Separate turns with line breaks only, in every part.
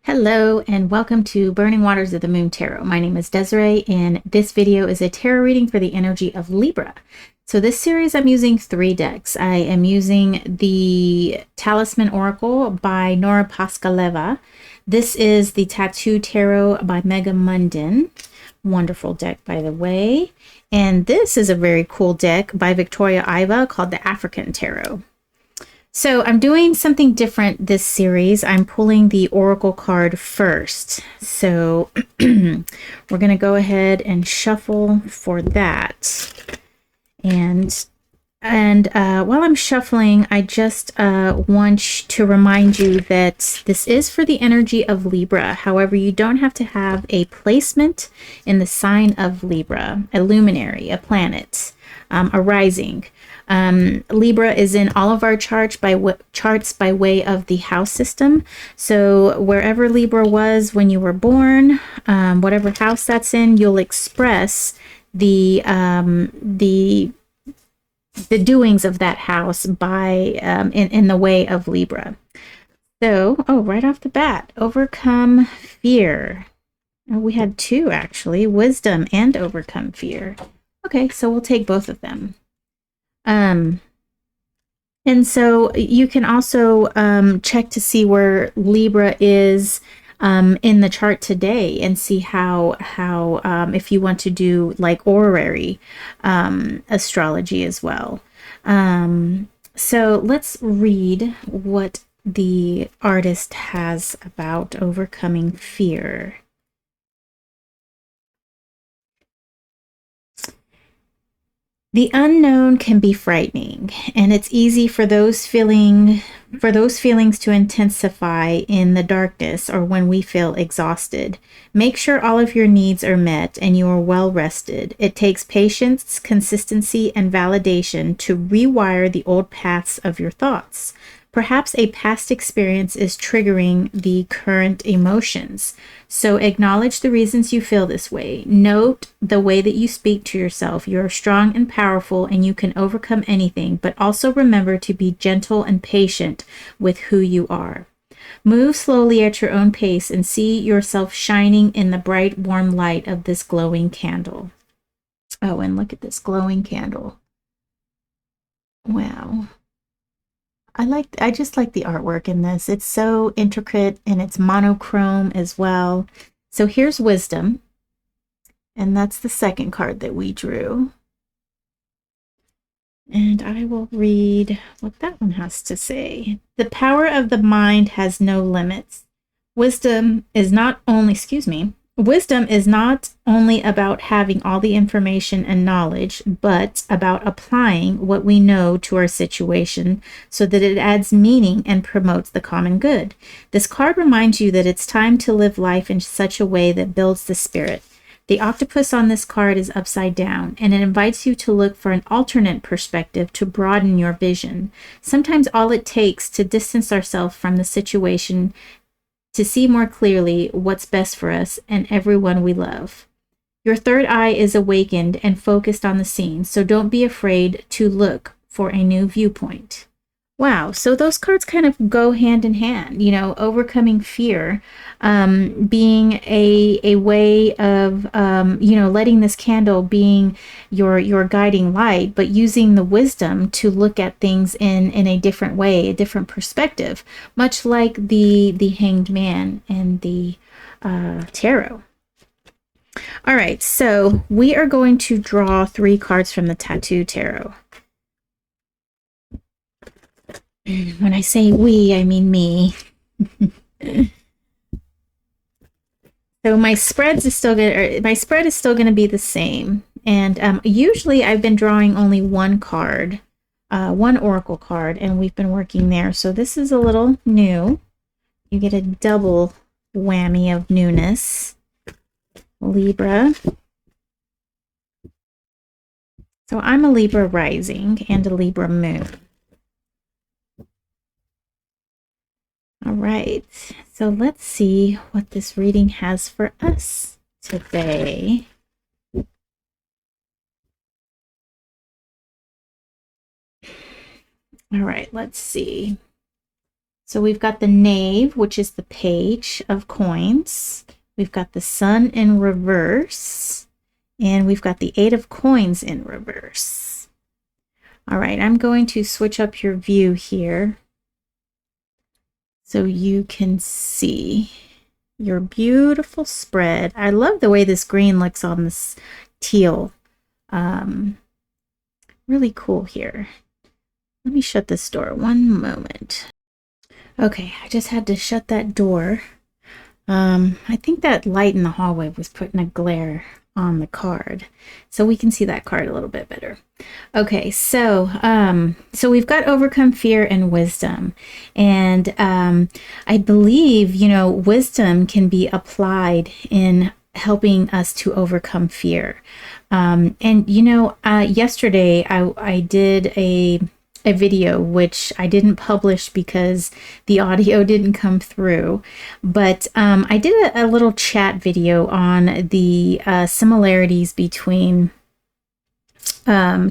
Hello and welcome to Burning Waters of the Moon Tarot. My name is Desiree and this video is a tarot reading for the energy of Libra. So this series I'm using 3 decks. I am using the Talisman Oracle by Nora Paskaleva. This is the Tattoo Tarot by Mega Mundin. Wonderful deck, by the way. And this is a very cool deck by Victoria Iva called the African Tarot. So I'm doing something different this series. I'm pulling the Oracle card first. So we're going to go ahead and shuffle for that. And while I'm shuffling, I just want to remind you that this is for the energy of Libra. However, you don't have to have a placement in the sign of Libra, a luminary, a planet, a rising. Libra is in all of our charts by way of the house system. So wherever Libra was when you were born, whatever house that's in, you'll express the doings of that house by in the way of Libra. So, right off the bat, overcome fear. We had 2 actually, wisdom and overcome fear. Okay, so we'll take both of them. And so you can also check to see where Libra is in the chart today and see how if you want to do like horary astrology as well. So let's read what the artist has about overcoming fear. The unknown can be frightening, and it's easy for those feelings to intensify in the darkness or when we feel exhausted. Make sure all of your needs are met and you are well rested. It takes patience, consistency, and validation to rewire the old paths of your thoughts. Perhaps a past experience is triggering the current emotions. So acknowledge the reasons you feel this way. Note the way that you speak to yourself. You're strong and powerful and you can overcome anything, but also remember to be gentle and patient with who you are. Move slowly at your own pace and see yourself shining in the bright, warm light of this glowing candle. Oh, and look at this glowing candle. Wow. I just like the artwork in this. It's so intricate and it's monochrome as well. So here's wisdom. And that's the second card that we drew. And I will read what that one has to say. The power of the mind has no limits. Wisdom is not only about having all the information and knowledge, but about applying what we know to our situation so that it adds meaning and promotes the common good. This card reminds you that it's time to live life in such a way that builds the spirit. The octopus on this card is upside down, and it invites you to look for an alternate perspective to broaden your vision. Sometimes all it takes to distance ourselves from the situation to see more clearly what's best for us and everyone we love. Your third eye is awakened and focused on the scene, so don't be afraid to look for a new viewpoint. Wow, so those cards kind of go hand in hand, overcoming fear, being a way of, letting this candle being your guiding light, but using the wisdom to look at things in a different way, a different perspective, much like the Hanged Man and the tarot. All right, so we are going to draw 3 cards from the Tattoo Tarot. When I say we, I mean me. So my spread is still going to be the same. And usually I've been drawing only one card, one oracle card, and we've been working there. So this is a little new. You get a double whammy of newness. Libra. So I'm a Libra rising and a Libra moon. All right, so let's see what this reading has for us today. All right, let's see. So we've got the Knave, which is the Page of Coins. We've got the Sun in reverse. And we've got the Eight of Coins in reverse. All right, I'm going to switch up your view here so you can see your beautiful spread. I love the way this green looks on this teal. Really cool here. Let me shut this door one moment. Okay, I just had to shut that door. I think that light in the hallway was putting a glare on the card, so we can see that card a little bit better. Okay, so we've got overcome fear and wisdom, and I believe, you know, wisdom can be applied in helping us to overcome fear. And you know, yesterday I did a video which I didn't publish because the audio didn't come through, but I did a little chat video on the similarities between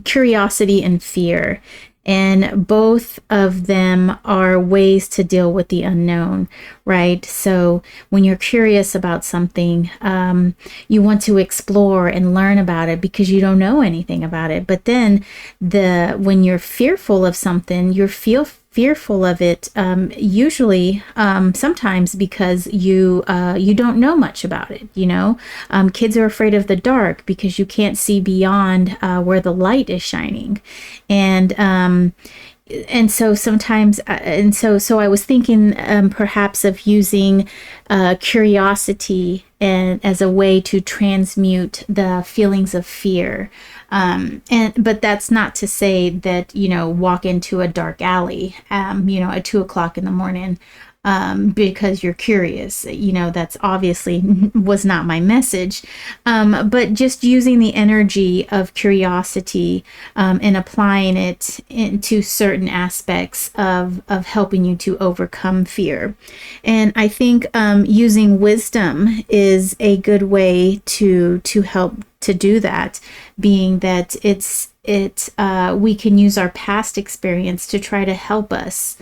curiosity and fear, and both of them are ways to deal with the unknown, right? So when you're curious about something, you want to explore and learn about it because you don't know anything about it. But then when you're fearful of something, you feel fearful of it, usually sometimes because you don't know much about it. You know, kids are afraid of the dark because you can't see beyond where the light is shining, and so sometimes, so I was thinking perhaps of using curiosity and as a way to transmute the feelings of fear. But that's not to say that, you know, walk into a dark alley, you know, at 2 o'clock in the morning, because you're curious. You know, that's obviously was not my message. But just using the energy of curiosity, and applying it into certain aspects of helping you to overcome fear. And I think using wisdom is a good way to help to do that, being that we can use our past experience to try to help us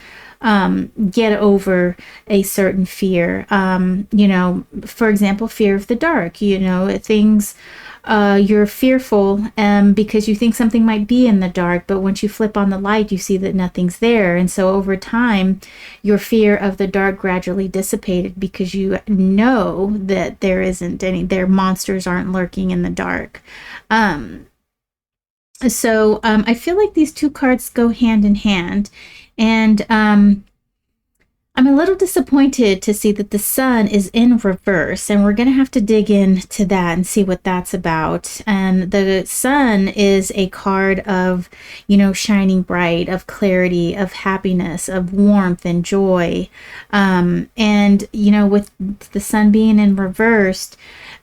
get over a certain fear. You know, for example, fear of the dark. You know, things, you're fearful because you think something might be in the dark, but once you flip on the light, you see that nothing's there. And so over time, your fear of the dark gradually dissipated because you know that there isn't any, their monsters aren't lurking in the dark. So I feel like these two cards go hand in hand. And I'm a little disappointed to see that the Sun is in reverse, and we're going to have to dig into that and see what that's about. And the Sun is a card of, you know, shining bright, of clarity, of happiness, of warmth and joy. And, you know, with the Sun being in reversed,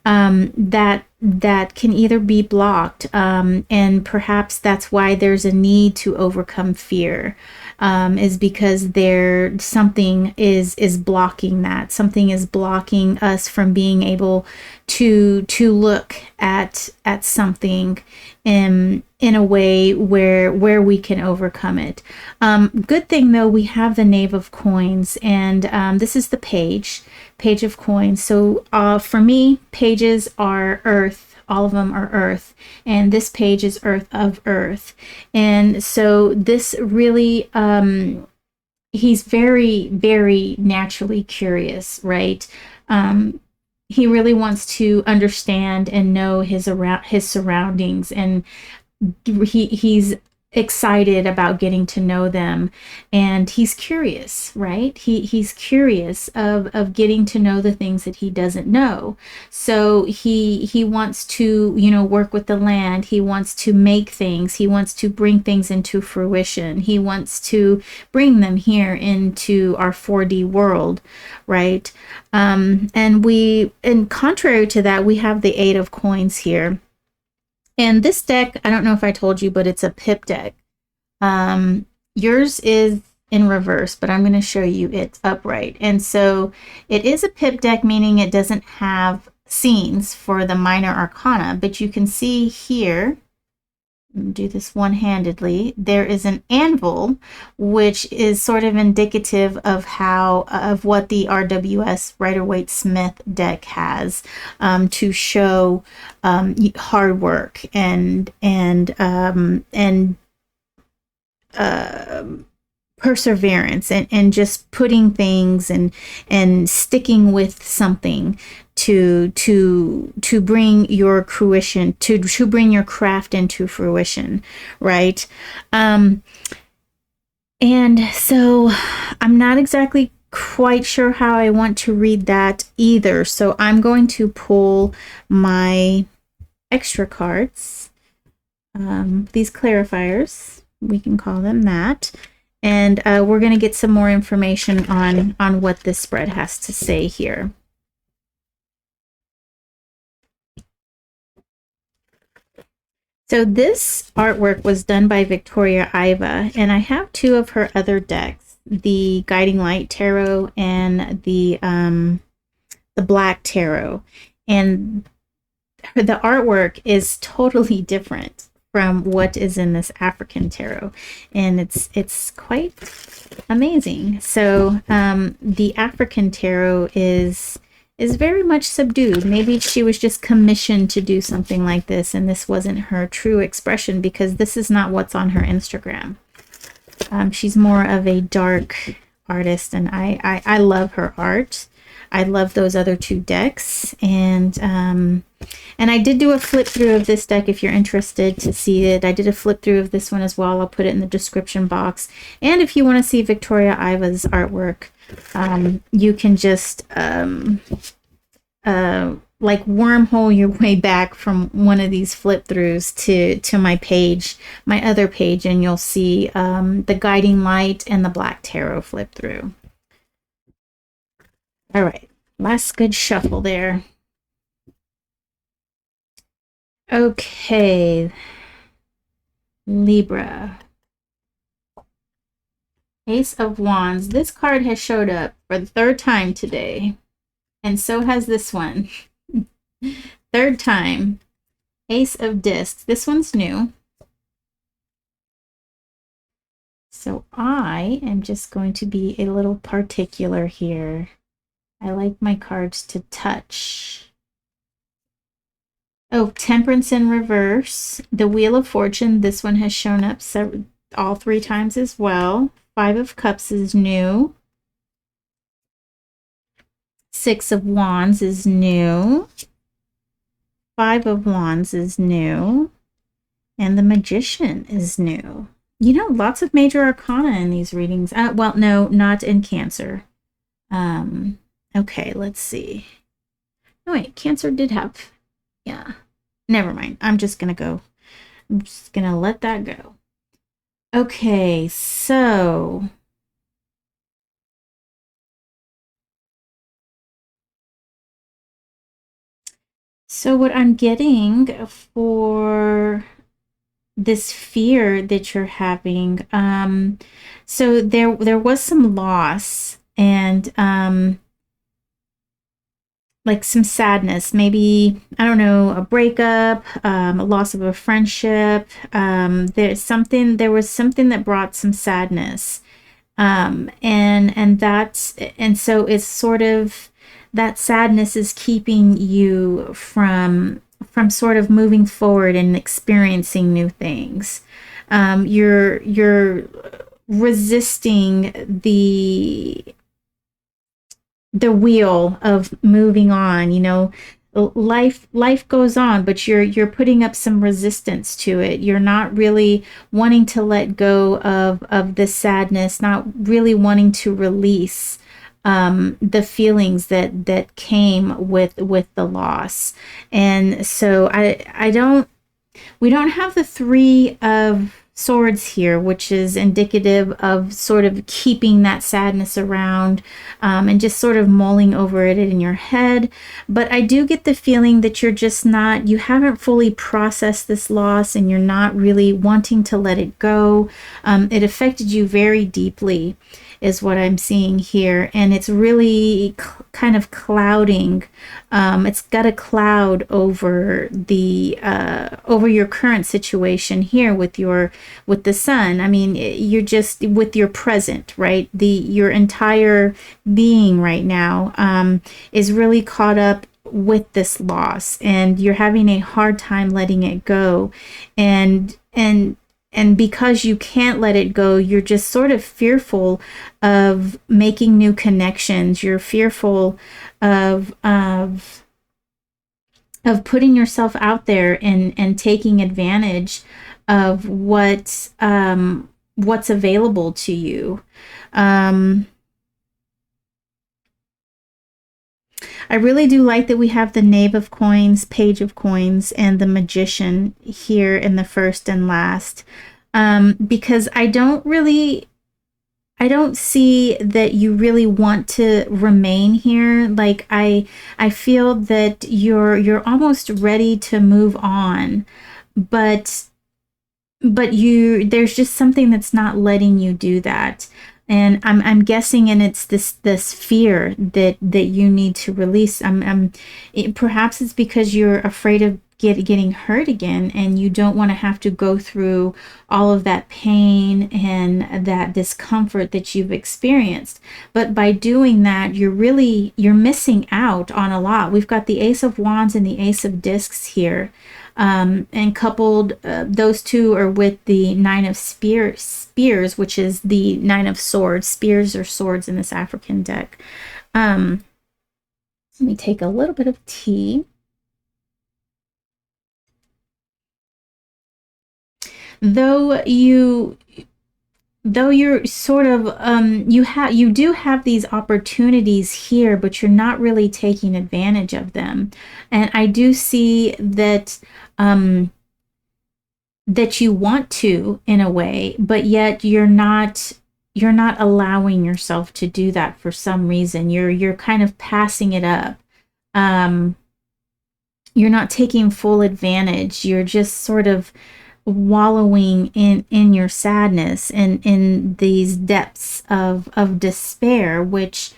that can either be blocked, and perhaps that's why there's a need to overcome fear, is because something is blocking that. Something is blocking us from being able to look at something in a way where we can overcome it. Good thing though, we have the Knave of Coins, and this is the Page of Coins. So for me, pages are earth. All of them are earth, and this page is earth of earth. And so this really, he's very, very naturally curious, right? He really wants to understand and know his surroundings, and he's excited about getting to know them, and he's curious, right? He's curious of getting to know the things that he doesn't know. So he wants to, you know, work with the land. He wants to make things. He wants to bring things into fruition. He wants to bring them here into our 4D world, right? And contrary to that, we have the Eight of Coins here. And this deck, I don't know if I told you, but it's a pip deck. Yours is in reverse, but I'm going to show you it upright. And so it is a pip deck, meaning it doesn't have scenes for the minor arcana, but you can see here do this one-handedly. There is an anvil, which is sort of indicative of what the RWS Rider-Waite-Smith deck has, to show hard work and perseverance, and just putting things and sticking with something to bring your fruition, to bring your craft into fruition, right? And so I'm not exactly quite sure how I want to read that either, so I'm going to pull my extra cards, these clarifiers, we can call them that, and we're going to get some more information on what this spread has to say here. So this artwork was done by Victoria Iva, and I have two of her other decks, the Guiding Light Tarot and the Black Tarot, and the artwork is totally different from what is in this African tarot, and it's quite amazing. So the African tarot is very much subdued. Maybe she was just commissioned to do something like this, and this wasn't her true expression, because this is not what's on her Instagram. She's more of a dark artist, and I love her art. I love those other two decks, and I did do a flip through of this deck if you're interested to see it. I did a flip through of this one as well. I'll put it in the description box. And if you want to see Victoria Iva's artwork, you can just like wormhole your way back from one of these flip throughs to my page, my other page, and you'll see the Guiding Light and the Black Tarot flip through. All right, last good shuffle there. Okay, Libra. Ace of Wands. This card has showed up for the third time today, and so has this one. Third time. Ace of Discs. This one's new. So I am just going to be a little particular here. I like my cards to touch. Oh, Temperance in reverse. The Wheel of Fortune. This one has shown up all three times as well. Five of Cups is new. Six of Wands is new. Five of Wands is new. And the Magician is new. You know, lots of major arcana in these readings. Well, no, not in Cancer. Okay, let's see. Oh, wait, Cancer did have... Yeah. Never mind. I'm just going to let that go. Okay, so... So what I'm getting for this fear that you're having, so there was some loss, and like some sadness, maybe, I don't know, a breakup, a loss of a friendship. There was something that brought some sadness, and so it's sort of, that sadness is keeping you from sort of moving forward and experiencing new things. You're resisting the wheel of moving on. You know, life goes on, but you're putting up some resistance to it. You're not really wanting to let go of the sadness, not really wanting to release the feelings that came with the loss. And so we don't have the Three of Swords here, which is indicative of sort of keeping that sadness around, and just sort of mulling over it in your head. But I do get the feeling that you haven't fully processed this loss, and you're not really wanting to let it go. It affected you very deeply. is what I'm seeing here. And it's really kind of clouding. It's got a cloud over the over your current situation here with the sun. I mean, you're just with your present, right? Your entire being right now is really caught up with this loss, and you're having a hard time letting it go. And because you can't let it go, you're just sort of fearful of making new connections. You're fearful of putting yourself out there and taking advantage of what's available to you. I really do like that we have the Knave of Coins, Page of Coins, and the Magician here in the first and last, because I don't see that you really want to remain here. Like I feel that you're almost ready to move on, but there's just something that's not letting you do that. And I'm guessing, and it's this fear that you need to release. Perhaps it's because you're afraid of getting hurt again, and you don't want to have to go through all of that pain and that discomfort that you've experienced. But by doing that, you're missing out on a lot. We've got the Ace of Wands and the Ace of Discs here. And coupled, those two are with the Nine of Spears, which is the Nine of Swords. Spears or swords in this African deck. Let me take a little bit of tea. Though you're sort of you do have these opportunities here, but you're not really taking advantage of them. And I do see that that you want to, in a way, but yet you're not allowing yourself to do that for some reason. You're kind of passing it up. You're not taking full advantage. You're just sort of wallowing in your sadness and in these depths of despair, which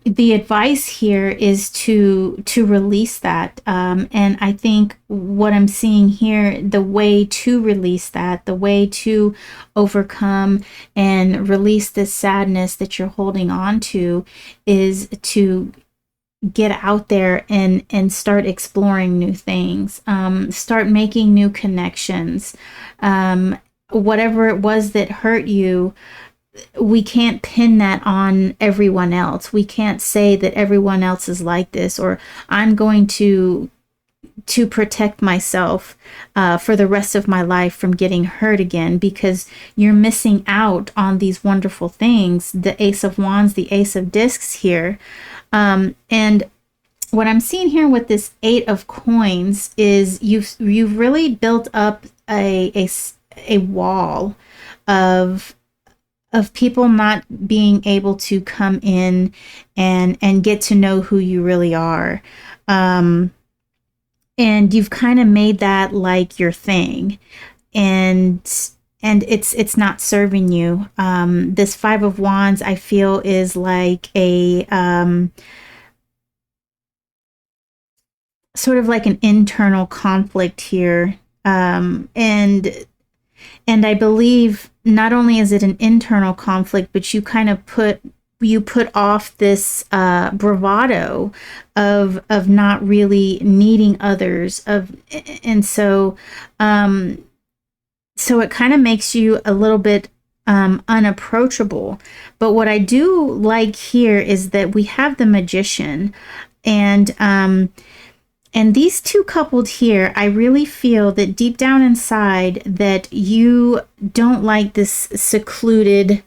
the advice here is to release that. And I think what I'm seeing here, the way to release that, the way to overcome and release this sadness that you're holding on to, is to get out there and start exploring new things, start making new connections. Whatever it was that hurt you, we can't pin that on everyone else. We can't say that everyone else is like this, or I'm going to protect myself for the rest of my life from getting hurt again, because you're missing out on these wonderful things. The Ace of Wands, the Ace of Discs here. And what I'm seeing here with this Eight of Coins is you've really built up a wall of people not being able to come in and get to know who you really are. And you've kind of made that like your thing. And it's not serving you. This Five of Wands, I feel, is like a sort of like an internal conflict here. And I believe not only is it an internal conflict, but you kind of put off this bravado of not really needing others, and so it kind of makes you a little bit unapproachable. But what I do like here is that we have the Magician, and these two coupled here, I really feel that deep down inside that you don't like this secluded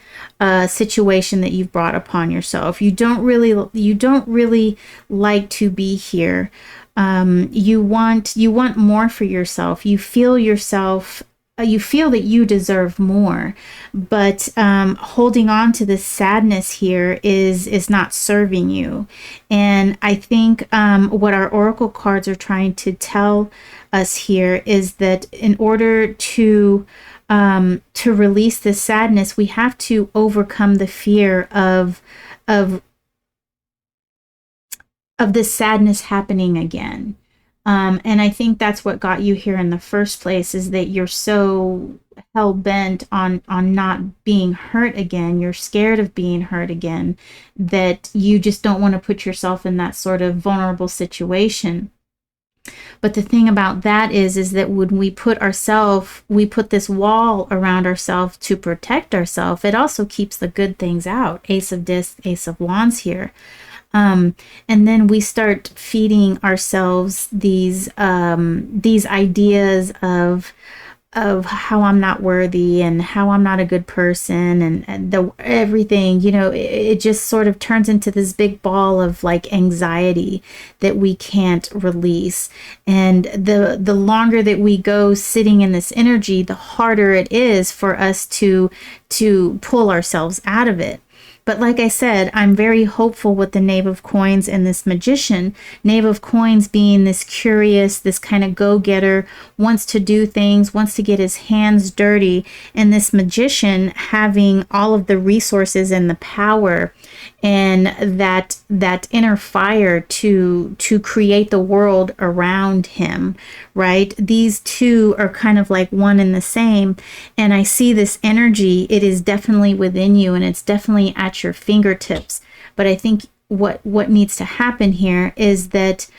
situation that you've brought upon yourself. You don't really like to be here. You want more for yourself. You feel yourself. You feel that you deserve more, but holding on to this sadness here is not serving you. And I think what our oracle cards are trying to tell us here is that in order to to release this sadness, we have to overcome the fear of this sadness happening again. And I think that's what got you here in the first place, is that you're so hell-bent on not being hurt again. You're scared of being hurt again, that you just don't want to put yourself in that sort of vulnerable situation. But the thing about that is that when we put this wall around ourselves to protect ourselves, it also keeps the good things out. Ace of Discs, Ace of Wands here. And then we start feeding ourselves these ideas of how I'm not worthy and how I'm not a good person, and everything, it just sort of turns into this big ball of like anxiety that we can't release. And the longer that we go sitting in this energy, the harder it is for us to pull ourselves out of it. But like I said, I'm very hopeful with the Knave of Coins and this Magician. Knave of Coins being this curious, this kind of go-getter, wants to do things, wants to get his hands dirty. And this Magician having all of the resources and the power and that inner fire to create the world around him, right? These two are kind of like one and the same. And I see this energy. It is definitely within you, and it's definitely at your fingertips. But I think what needs to happen here is that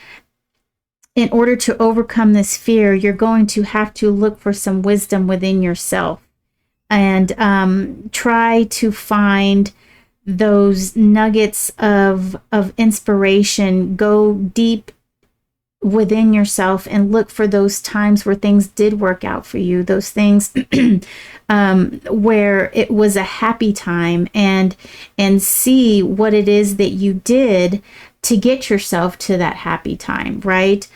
in order to overcome this fear, you're going to have to look for some wisdom within yourself, and try to find those nuggets of inspiration. Go deep within yourself and look for those times where things did work out for you, those things where it was a happy time, and see what it is that you did to get yourself to that happy time, right?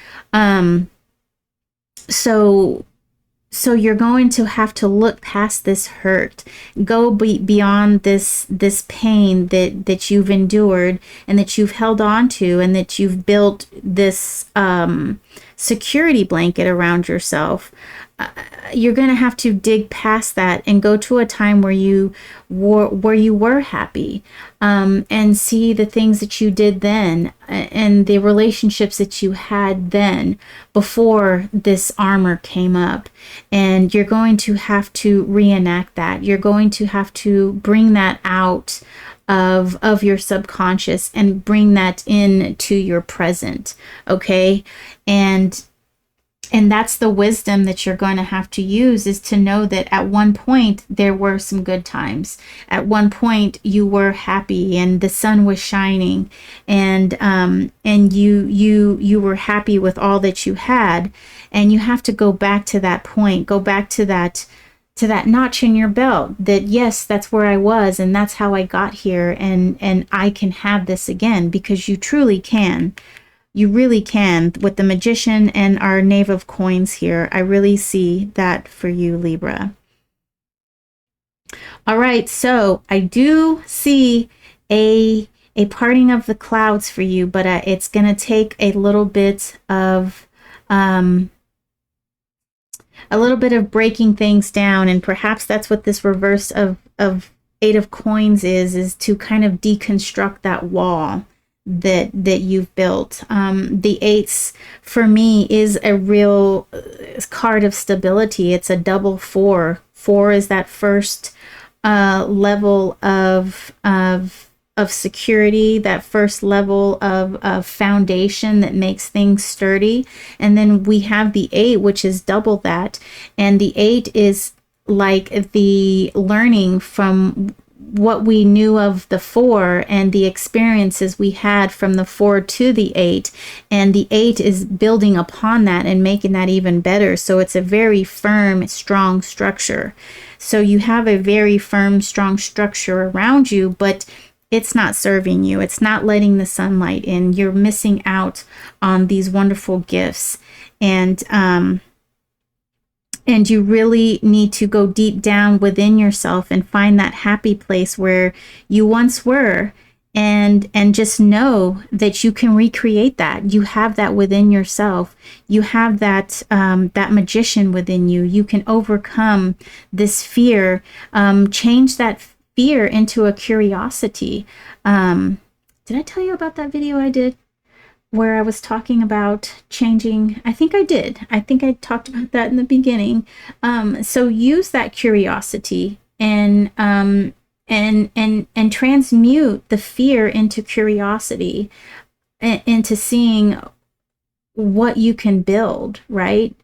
So you're going to have to look past this hurt, go beyond this pain that you've endured and that you've held on to, and that you've built this security blanket around yourself. You're going to have to dig past that and go to a time where you were happy, and see the things that you did then, and the relationships that you had then before this armor came up. And you're going to have to reenact that. You're going to have to bring that out of your subconscious and bring that into your present, okay? And that's the wisdom that you're going to have to use, is to know that at one point there were some good times. At one point you were happy and the sun was shining, and you were happy with all that you had. And you have to go back to that point, go back to that notch in your belt, that yes, that's where I was and that's how I got here, and I can have this again, because you truly can. You really can. With the Magician and our Knave of Coins here, I really see that for you, Libra. All right, so I do see a parting of the clouds for you, but it's going to take a little bit of breaking things down, and perhaps that's what this reverse of Eight of Coins is to kind of deconstruct that wall that you've built. The eights for me is a real card of stability. It's a double four. Four is that first level of security, that first level of foundation that makes things sturdy. And then we have the eight, which is double that. And the eight is like the learning from what we knew of the four and the experiences we had from the four to the eight, and the eight is building upon that and making that even better. So it's a very firm, strong structure. So you have a very firm, strong structure around you, but it's not serving you. It's not letting the sunlight in. You're missing out on these wonderful gifts. And you really need to go deep down within yourself and find that happy place where you once were, and just know that you can recreate that. You have that within yourself. You have that that magician within you. You can overcome this fear. Change that fear into a curiosity. Did I tell you about that video I did where I was talking about changing? I think I did. I think I talked about that in the beginning. So use that curiosity and transmute the fear into curiosity, into seeing what you can build, right?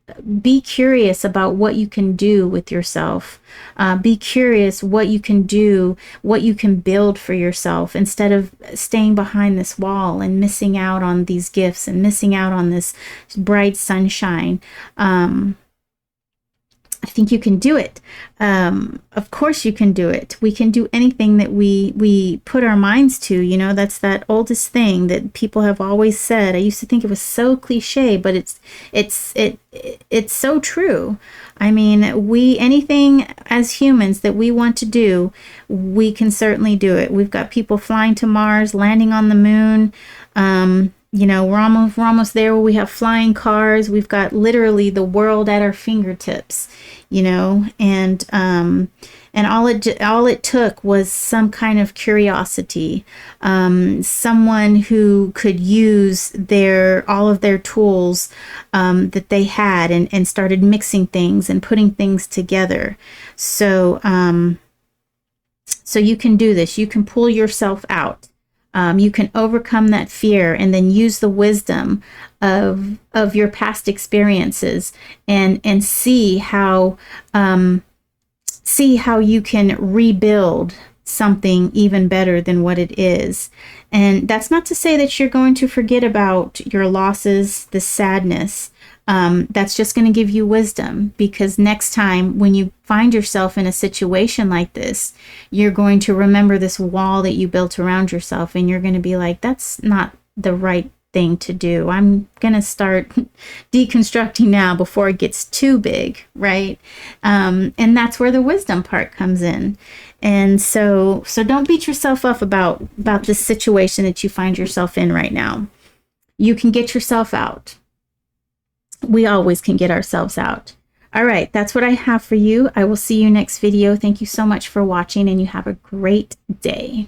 Be curious about what you can do with yourself. Be curious what you can do, what you can build for yourself, instead of staying behind this wall and missing out on these gifts and missing out on this bright sunshine. I think you can do it. Of course you can do it. We can do anything that we put our minds to. You know, that's that oldest thing that people have always said. I used to think it was so cliche, but it's so true. I mean, anything as humans that we want to do, we can certainly do it. We've got people flying to Mars, landing on the moon. You know, we're almost there where we have flying cars. We've got literally the world at our fingertips, you know, and all it took was some kind of curiosity, someone who could use all of their tools that they had, and started mixing things and putting things together. So so you can do this. You can pull yourself out. You can overcome that fear, and then use the wisdom of your past experiences, and see how you can rebuild something even better than what it is. And that's not to say that you're going to forget about your losses, the sadness. That's just going to give you wisdom, because next time when you find yourself in a situation like this, you're going to remember this wall that you built around yourself, and you're going to be like, that's not the right thing to do. I'm going to start deconstructing now before it gets too big, right? And that's where the wisdom part comes in. And so don't beat yourself up about this situation that you find yourself in right now. You can get yourself out. We always can get ourselves out. All right, that's what I have for you. I will see you next video. Thank you so much for watching, and you have a great day.